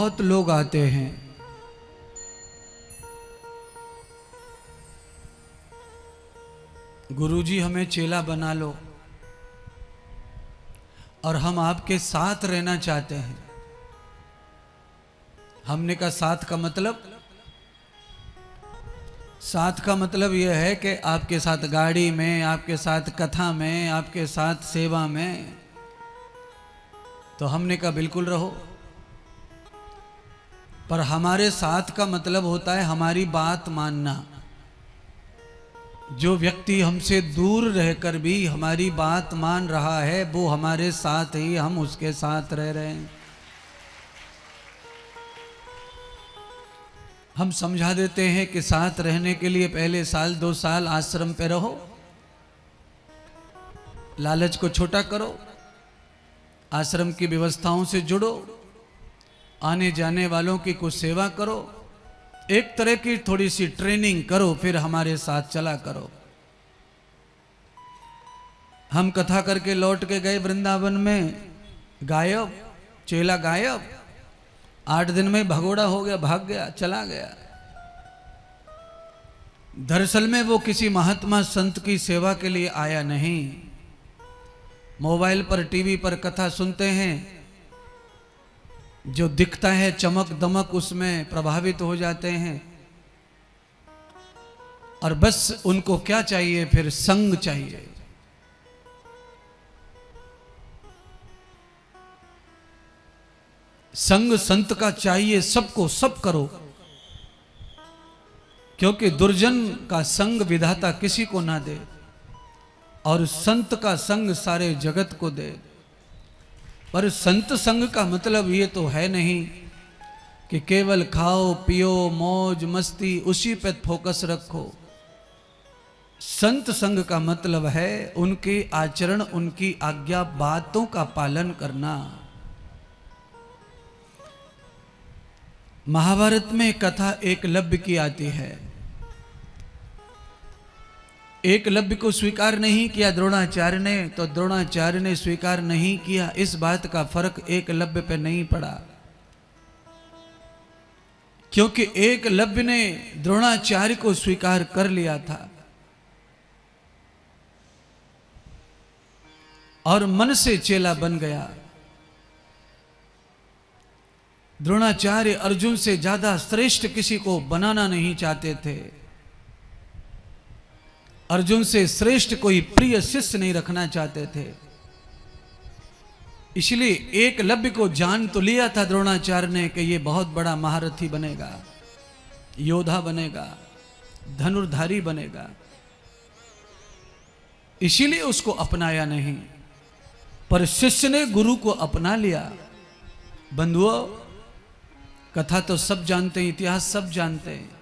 बहुत लोग आते हैं, गुरुजी हमें चेला बना लो और हम आपके साथ रहना चाहते हैं। हमने कहा साथ का मतलब, साथ का मतलब यह है कि आपके साथ गाड़ी में, आपके साथ कथा में, आपके साथ सेवा में। तो हमने कहा बिल्कुल रहो, पर हमारे साथ का मतलब होता है हमारी बात मानना। जो व्यक्ति हमसे दूर रहकर भी हमारी बात मान रहा है वो हमारे साथ ही, हम उसके साथ रह रहे हैं। हम समझा देते हैं कि साथ रहने के लिए पहले साल 2 साल आश्रम पे रहो, लालच को छोटा करो, आश्रम की व्यवस्थाओं से जुड़ो, आने जाने वालों की कुछ सेवा करो, एक तरह की थोड़ी सी ट्रेनिंग करो, फिर हमारे साथ चला करो। हम कथा करके लौट के गए वृंदावन में, गायब, चेला गायब। 8 दिन में भगोड़ा हो गया, भाग गया, चला गया। दरअसल में वो किसी महात्मा संत की सेवा के लिए आया नहीं। मोबाइल पर, टीवी पर कथा सुनते हैं, जो दिखता है चमक दमक उसमें प्रभावित हो जाते हैं, और बस उनको क्या चाहिए, फिर संग चाहिए। संग संत का चाहिए सबको, सब करो, क्योंकि दुर्जन का संग विधाता किसी को ना दे और संत का संग सारे जगत को दे। पर संत संग का मतलब ये तो है नहीं कि केवल खाओ पियो मौज मस्ती उसी पे फोकस रखो। संत संग का मतलब है उनके आचरण, उनकी आज्ञा बातों का पालन करना। महाभारत में कथा एकलव्य की आती है। एकलव्य को स्वीकार नहीं किया द्रोणाचार्य ने, तो द्रोणाचार्य ने स्वीकार नहीं किया, इस बात का फर्क एकलव्य पे नहीं पड़ा, क्योंकि एकलव्य ने द्रोणाचार्य को स्वीकार कर लिया था और मन से चेला बन गया। द्रोणाचार्य अर्जुन से ज्यादा श्रेष्ठ किसी को बनाना नहीं चाहते थे, अर्जुन से श्रेष्ठ कोई प्रिय शिष्य नहीं रखना चाहते थे। इसलिए एकलव्य को जान तो लिया था द्रोणाचार्य ने कि ये बहुत बड़ा महारथी बनेगा, योद्धा बनेगा, धनुर्धारी बनेगा, इसीलिए उसको अपनाया नहीं। पर शिष्य ने गुरु को अपना लिया। बंधुओं, कथा तो सब जानते हैं, इतिहास सब जानते हैं।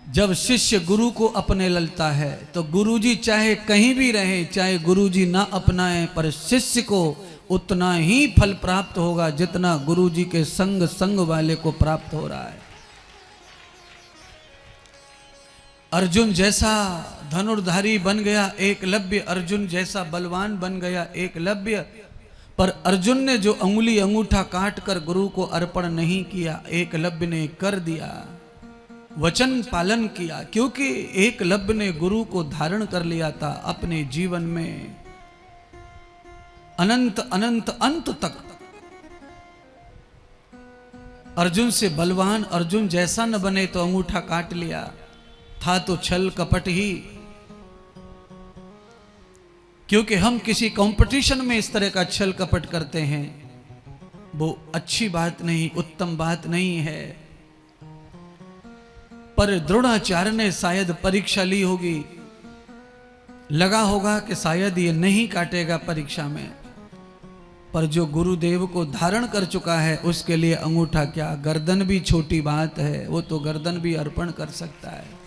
जब शिष्य गुरु को अपने ललता है तो गुरुजी चाहे कहीं भी रहे, चाहे गुरुजी ना अपनाए, पर शिष्य को उतना ही फल प्राप्त होगा जितना गुरुजी के संग वाले को प्राप्त हो रहा है। अर्जुन जैसा धनुर्धारी बन गया एकलव्य, अर्जुन जैसा बलवान बन गया एकलव्य, पर अर्जुन ने जो अंगुली अंगूठा काट कर गुरु को अर्पण नहीं किया, एकलव्य ने कर दिया, वचन पालन किया, क्योंकि एकलव्य ने गुरु को धारण कर लिया था अपने जीवन में अनंत अनंत अंत तक। अर्जुन से बलवान अर्जुन जैसा न बने तो अंगूठा काट लिया, था तो छल कपट ही। क्योंकि हम किसी कंपटीशन में इस तरह का छल कपट करते हैं, वो अच्छी बात नहीं, उत्तम बात नहीं है। पर द्रोणाचार्य ने शायद परीक्षा ली होगी, लगा होगा कि शायद ये नहीं काटेगा परीक्षा में, पर जो गुरुदेव को धारण कर चुका है उसके लिए अंगूठा क्या, गर्दन भी छोटी बात है, वो तो गर्दन भी अर्पण कर सकता है।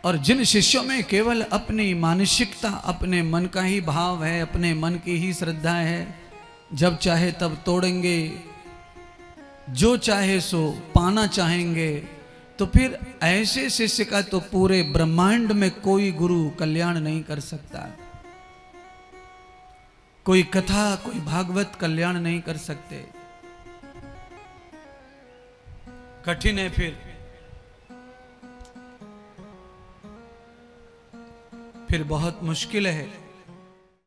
और जिन शिष्यों में केवल अपनी मानसिकता, अपने मन का ही भाव है, अपने मन की ही श्रद्धा है, जब चाहे तब तोड़ेंगे, जो चाहे सो पाना चाहेंगे, तो फिर ऐसे शिष्य का तो पूरे ब्रह्मांड में कोई गुरु कल्याण नहीं कर सकता, कोई कथा कोई भागवत कल्याण नहीं कर सकते। कठिन है, फिर बहुत मुश्किल है।